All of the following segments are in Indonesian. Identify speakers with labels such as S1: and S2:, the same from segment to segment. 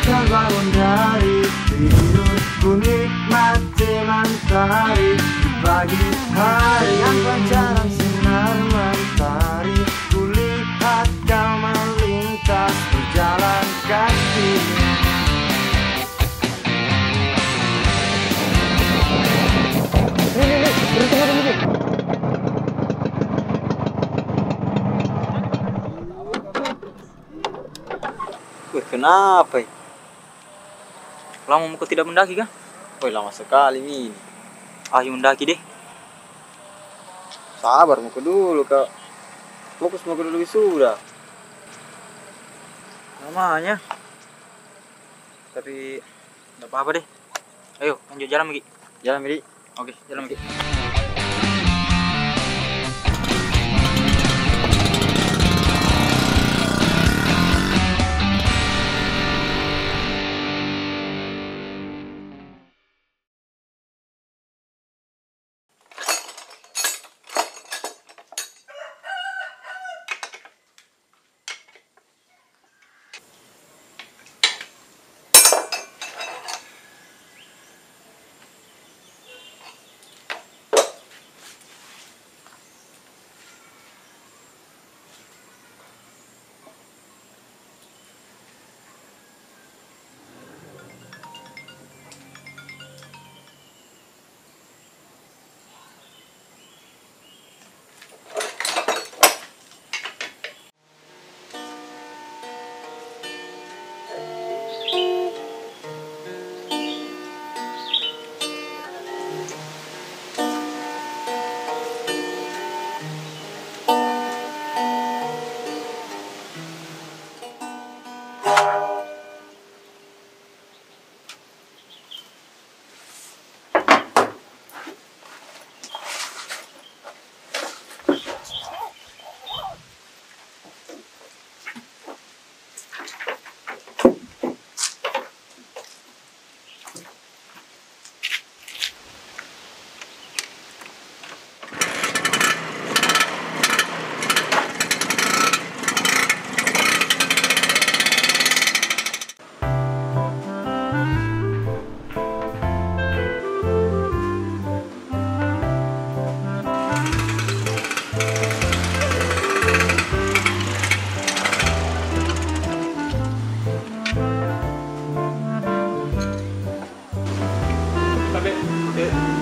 S1: akan bangun dari tidur, ku nikmati mentari pagi hari yang pancaran sinar mentari. Ku lihat kau melintas berjalan kaki.
S2: Wih, kenapa? Lama kau tidak mendaki kah?
S3: Woi, lama sekali ini.
S2: Ayo mendaki deh.
S3: Sabar muka dulu kak. Fokus muka dulu sudah.
S2: Namanya. Tapi tidak apa-apa deh. Ayo lanjut jalan lagi.
S3: Jalan Miri.
S2: Oke, jalan lagi.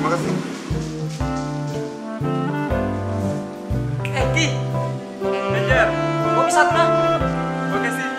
S3: Makasih.
S2: Ki, Ranger, kau bisa kena?
S3: Oke sih.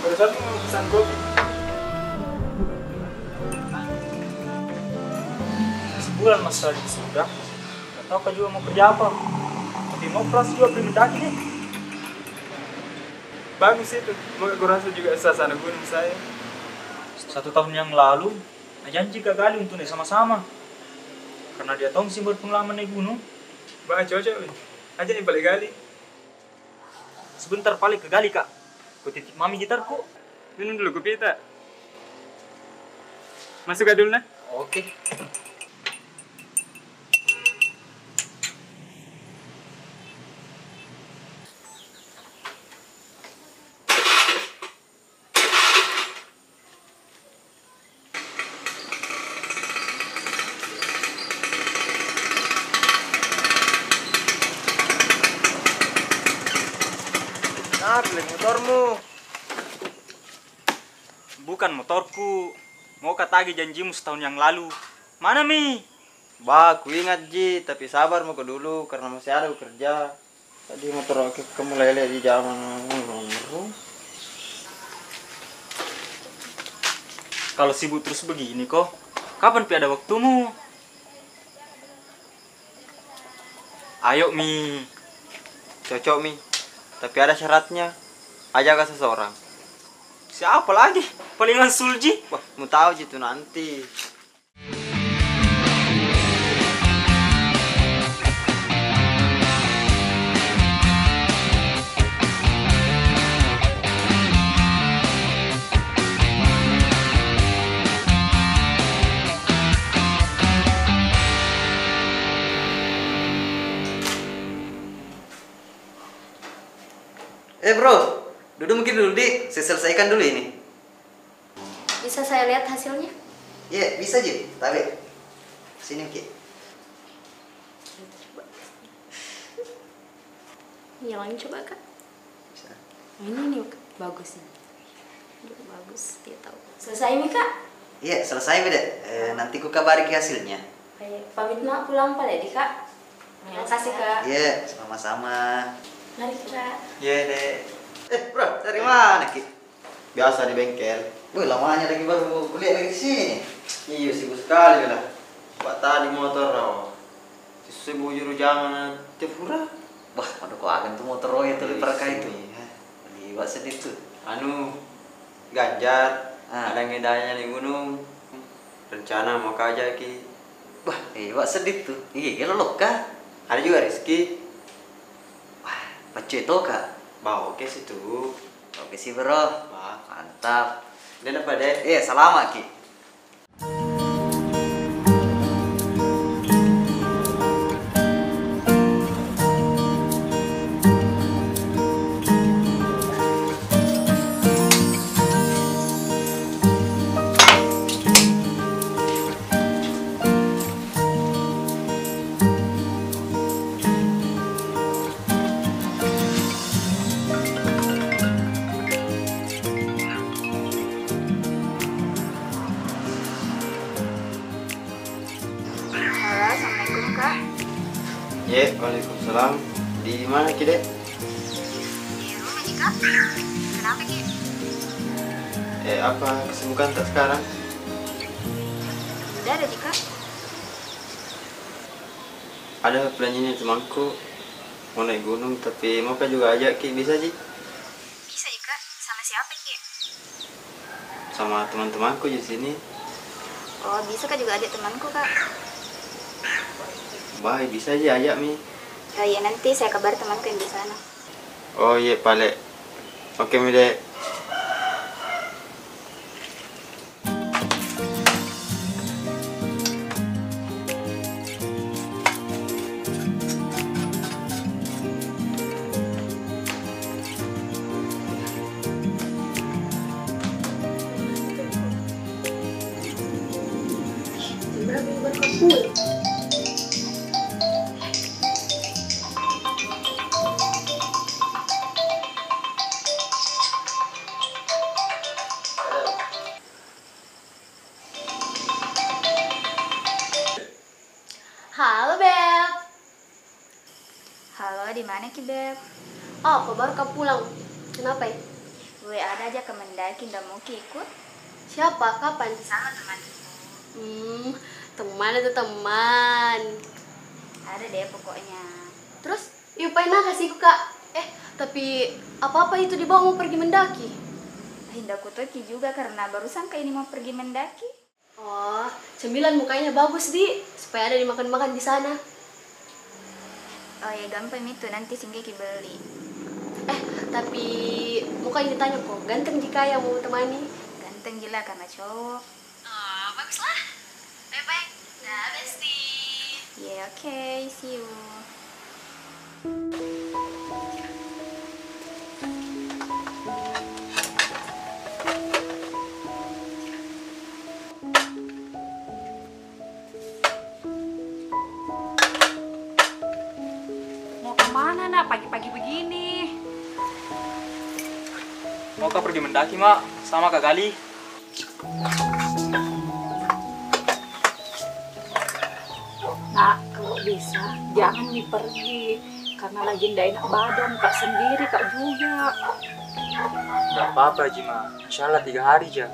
S3: Pada saat mau pesan kopi.
S2: Sebulan mas tadi sudah. Gak tahu kau juga mau kerja apa. Tapi mau kelas juga beli mendaki deh.
S3: Bagus itu. Gue rasa juga suasana gunung saya.
S2: 1 tahun yang lalu, janji gagal untuk naik sama-sama. Karena dia tahu sih buat pengalaman naik gunung.
S3: Bang cocok. Aja nih balik gali.
S2: Sebentar balik ke gali kak. Kau titip mami gitarku.
S3: Minum dulu kopi tak. Masuk dulu nah.
S2: Oke.
S3: Nah, beli motormu.
S2: Bukan motorku. Mau katagi janjimu setahun yang lalu. Mana Mi?
S3: Bah, aku ingat Ji, tapi sabar muka dulu karena masih ada kerja. Tadi motor kamu lele di jalan.
S2: Kalau sibuk terus begini kok, kapan pi ada waktumu? Ayo Mi,
S3: Cocok Mi. Tapi ada syaratnya. Ajak seseorang.
S2: Siapa lagi? Palingan Sulji.
S3: Wah, mau tahu gitu nanti. Bro, duduk mungkin dulu di, saya selesaikan dulu ini.
S4: Bisa saya lihat hasilnya?
S3: Iya, bisa Ji. Tarik. Sini Ki.
S4: Nyalain coba kak.
S3: Bisa.
S4: Ini nih bagus nih. Bagus, dia tahu. Selesai nih kak?
S3: Iya, selesai beda. Nanti ku kabari ke hasilnya.
S4: Ayo, pamit nak pulang pada di kak. Terima kasih kak.
S3: Iya, sama-sama.
S4: Mari kak.
S3: Iya deh. Bro, dari mana Ki? Biasa di bengkel. Wih, lamanya lagi baru kuliah lagi di sini. Iya, sibuk sekali lah. Buat tadi motor raw. Sibuk juru jangan tefura. Wah, aduh kok akan tuh motor roy itu perka itu. Liwat sedih tuh. Anu, Ganjar. Ada ngedanya di gunung. Rencana mau kajak Ki. Wah, wak sedih tuh. Iya, lo kah? Ada juga Rizky. Wah, pacu itu kak. Bawa ke situ. Oke sih bro. Wah, mantap. Dan apa deh? Selamat Ki.
S4: Halo, assalamualaikum kak.
S3: Waalaikumsalam. Di mana Ki dek?
S4: Di rumah nih kak. Kenapa ki?
S3: Apa kesibukan tak sekarang?
S4: Udah ada di kak.
S3: Ada pelanjanya temanku mau naik gunung tapi mau kan juga ajak Ki, bisa Ji?
S4: Bisa ya kak. Sama siapa ki?
S3: Sama teman-temanku di sini.
S4: Oh bisa kak, juga ada temanku kak.
S3: Baik, bisa aja ajak Mi.
S4: Oh iya, nanti saya kabar temanku yang di sana.
S3: Oh iya Pale. Oke Mi dek.
S4: Halo Beb. Halo, di mana ki Beb?
S5: Oh, kok baru kau pulang? Kenapa ya?
S4: Gue ada aja ke Mendaki, nggak mau ki ikut?
S5: Siapa? Kapan?
S4: Sama temanku.
S5: Teman itu teman.
S4: Ada deh pokoknya.
S5: Terus, yupain kasihku kak. Tapi apa-apa itu dibawa mau pergi mendaki?
S4: Hinda kutoki juga karena barusan kayak ini mau pergi mendaki.
S5: Oh, cemilan mukanya bagus di, supaya ada dimakan-makan di sana.
S4: Oh ya gampang itu, nanti singgah ki beli.
S5: Tapi mukanya ditanya kok, ganteng jika yang mau temani.
S4: Ganteng gila karena cowok.
S5: Oh, baguslah. Baik-baik. Dah, bestie.
S4: Yeah, okay, see you.
S6: Mau kemana nak pagi-pagi begini?
S2: Mau kau pergi mendaki, Mak? Sama Kak Gali.
S6: Nak, kalau bisa jangan nih pergi karena lagi ndak enak badan kak sendiri kak juga.
S2: Gak apa-apa, Jima. Insya Allah 3 hari aja.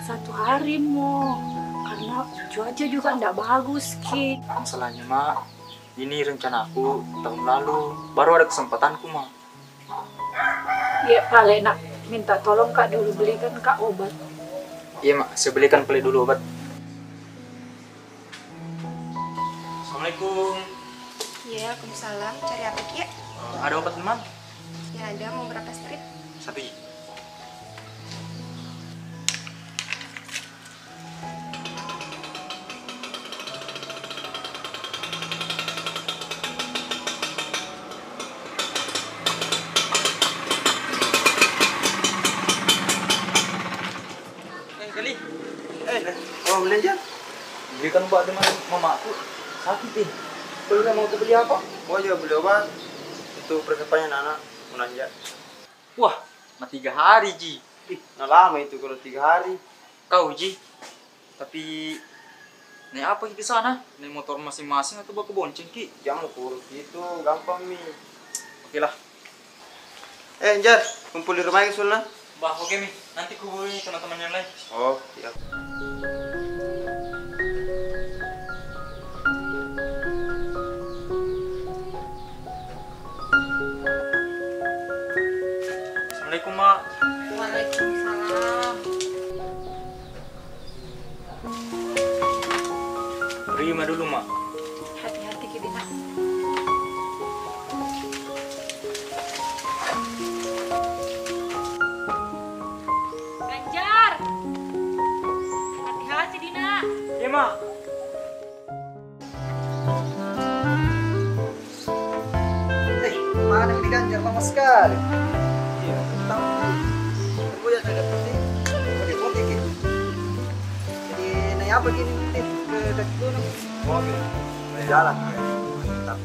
S6: 1 hari mau karena cuaca juga ndak bagus ki.
S2: Masalahnya, Mak, Ini rencanaku tahun lalu, baru ada kesempatanku mah.
S6: Ya paling nak minta tolong Kak dulu belikan Kak obat.
S2: Iya mak, saya belikan beli dulu obat. Assalamualaikum.
S7: Iya, Waalaikumsalam. Cari apa Ki?
S2: Ada obat teman?
S7: Ya ada, mau berapa strip?
S2: Satu. Kali.
S3: Oh, belanja?
S2: Belikan obat dengan mamaku. Sakit nih. Belum mau beli apa?
S3: Oh, juga beli obat. Itu persiapannya anak menanjak.
S2: Wah, 3 hari Ji.
S3: Nah lama itu kalau 3 hari.
S2: Kau Ji. Tapi naik apa Ki ke sana? Naik motor masing-masing atau bawa ke bonceng Ki?
S3: Jangan kurus gitu, gampang nih.
S2: Oke lah.
S3: Jar, kumpul di rumah Sulna.
S2: Bah, oke Mi. Nanti ku hubungi teman-teman yang lain.
S3: Oh, siap.
S2: Assalamualaikum Mak.
S6: Waalaikumsalam.
S2: Terima dulu Mak.
S6: Hati-hati Ki Dina. Ganjar. Hati-hati Dina.
S2: Iya Mak.
S3: Mana ini Ganjar lama sekali. Iya, tahu. Aku ya ada putih. Pakai putih gitu. Jadi naik apa gini putih ke daki gunung? Mobil. Naik jalan. Mantap.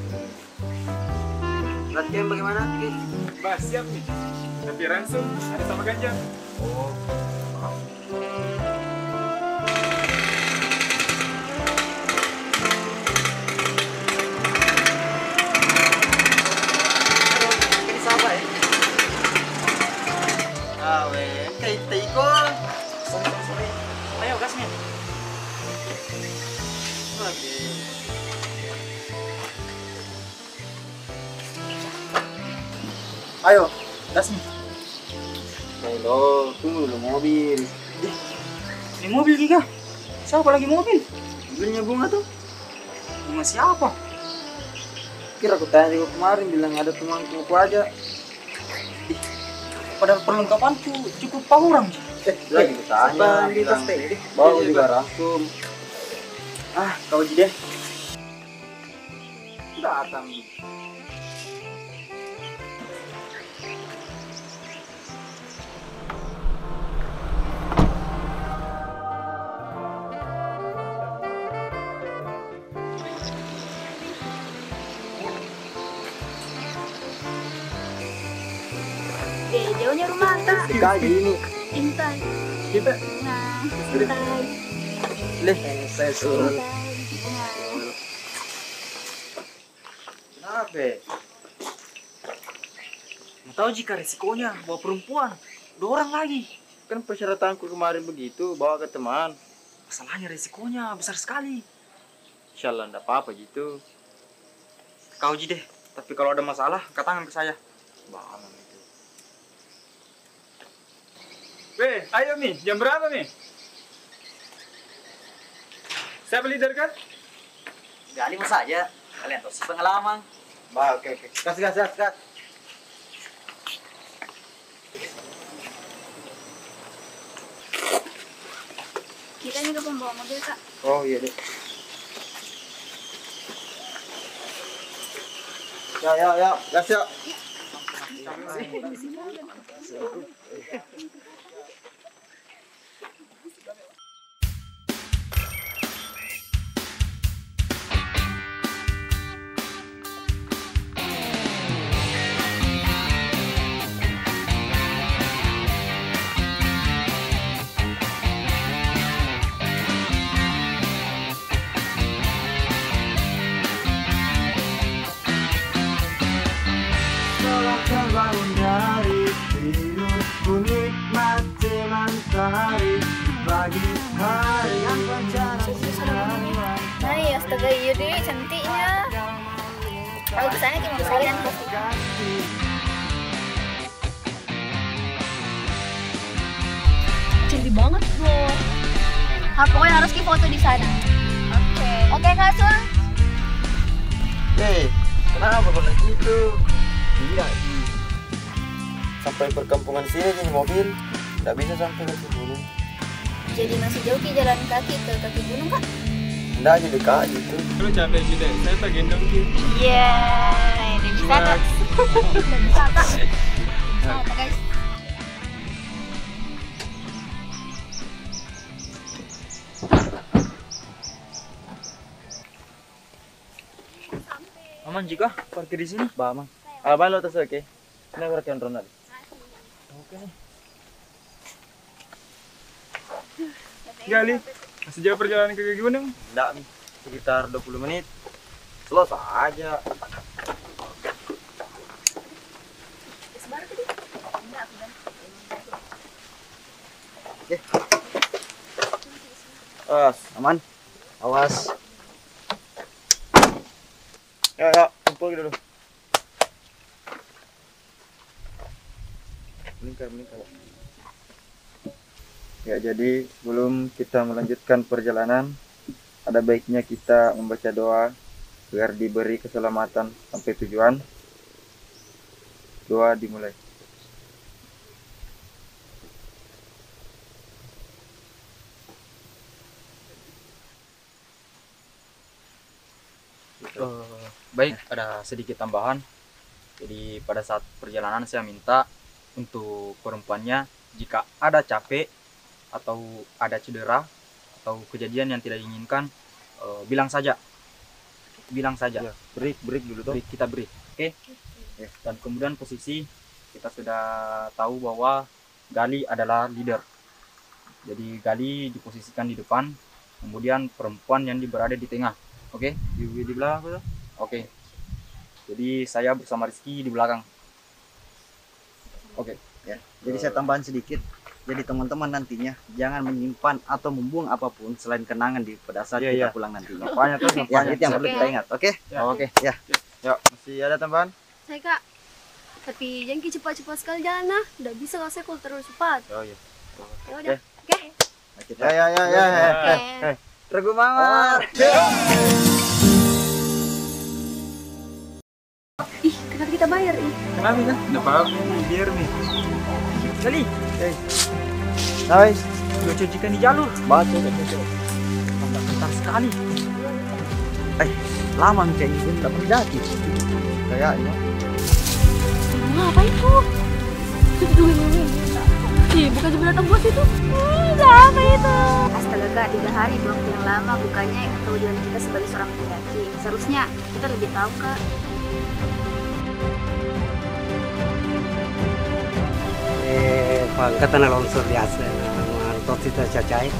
S3: Latihan bagaimana?
S8: Bah, siap nih. Tapi langsung ada sama Ganjar.
S3: Oh. Ini siapa ya? Kayak tiko.
S2: Sorry. Ayo gas Mi.
S3: Lagi. Ayo,
S2: Gas Mi.
S3: Halo, tunggu dulu mobil.
S2: Ini mobil Kika. Siapa lagi mobil?
S3: Mobilnya bunga tuh.
S2: Bunga siapa?
S3: Kira aku tanya juga kemarin bilang ada temanku aku aja.
S2: Padahal perlengkapanku cukup kurang.
S3: Lagi bertanya. Di tas teh. Bawa juga rangkum.
S2: Ah, kau Ji deh.
S3: Datang.
S4: Jauhnya rumah Kak.
S3: Kayak gini.
S4: Intai.
S3: Kita.
S4: Nah, intai.
S3: Saya suruh.
S2: Kenapa? Mau tahu jika risikonya bawa perempuan, 2 orang lagi.
S3: Kan persyaratanku kemarin begitu, bawa ke teman.
S2: Masalahnya risikonya besar sekali.
S3: Insyaallah enggak apa-apa gitu.
S2: Kau Ji deh. Tapi kalau ada masalah, katakan ke saya.
S3: Bang itu.
S8: Weh, ayo Mi. Jam berapa Mi? Siapa leader kan?
S9: Gali mas saja. Kalian tahu sih pengalaman.
S3: Bah, oke. Gas.
S4: Kita juga pembawa mobil Kak.
S3: Oh iya deh. Ya, gas ya.
S1: Telah terbangun dari tidur, ku nikmati matahari pagi hari yang panjang sinar.
S4: Hai, astaga iya deh, cantiknya. Kalau kesana cuma sekalian pasti.
S5: Cantik banget bro. Pokoknya harus di foto di sana. Oke Kak Sul.
S3: Hei, kenapa kau lagi itu? Iya, sampai perkampungan sini di mobil, nggak bisa sampai ke gunung.
S4: Jadi masih jauh ke jalan kaki ke kaki gunung Kak?
S3: Nggak jadi kak gitu.
S8: Kalau capek gede, saya tak gendong Ki.
S4: Iya, ini bisa Kak. Bisa Kak. Apa guys?
S2: Aman jika parkir di sini?
S3: Ba, Mang. Abang lo tas oke. Ini aku rekan Ronald.
S2: Oke nih.
S8: Gali, masih jauh perjalanan ke kaki gunung?
S3: Nggak, Mi. Sekitar 20 menit. Selesai aja. Oke. Awas, aman. Awas. Ya, kumpul dulu. Melingkar. Ya, jadi sebelum kita melanjutkan perjalanan, ada baiknya kita membaca doa agar diberi keselamatan sampai tujuan. Doa dimulai.
S2: Baik, ada sedikit tambahan. Jadi pada saat perjalanan saya minta untuk perempuannya, jika ada capek atau ada cedera atau kejadian yang tidak diinginkan, bilang saja.
S3: Ya, break dulu toh.
S2: Kita break, oke? Ya, dan kemudian posisi kita sudah tahu bahwa Gali adalah leader. Jadi Gali diposisikan di depan, kemudian perempuan yang berada di tengah, oke?
S3: Di belakang aku tuh.
S2: Oke. Jadi saya bersama Rizky di belakang.
S3: Oke, ya. Jadi saya tambahan sedikit. Jadi teman-teman nantinya jangan menyimpan atau membuang apapun selain kenangan pada saat kita pulang nantinya.
S2: Apanya tuh?
S3: Ya, itu yang perlu kita ingat. Oke?
S2: Oke.
S3: Ya. Yuk, masih ada tambahan?
S5: Saya Kak. Tapi jangan cepat-cepat sekali jalan nah. Udah bisa lah saya kalau terlalu cepat.
S3: Oh iya.
S5: Ya udah. Oke.
S3: Ya. Regu mawar.
S5: Ih, kenapa kita bayar ih?
S8: Kenapa kan? Nggak apa-apa, biar nih.
S2: Gali,
S3: Hai,
S2: lu cucikan di jalur.
S3: baca.
S2: Bentar sekali.
S3: Lama nih kayaknya nggak pernah jadi. Kayaknya.
S5: Apa itu? Ih, bukan binatang buas itu. Apa itu?
S4: Astaga Kak, 3 hari di waktu yang lama bukannya kewajiban kita sebagai seorang pendaki. Seharusnya kita lebih tahu Kak.
S1: Pangkatan longsor biasa, atau kita cacai.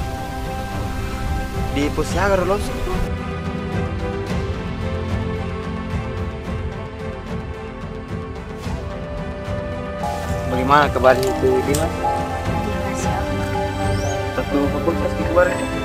S3: Di Pusiagar longsor. Bagaimana kembali itu Dimas?
S4: Terima kasih.
S3: Satu fakultas di luar ini.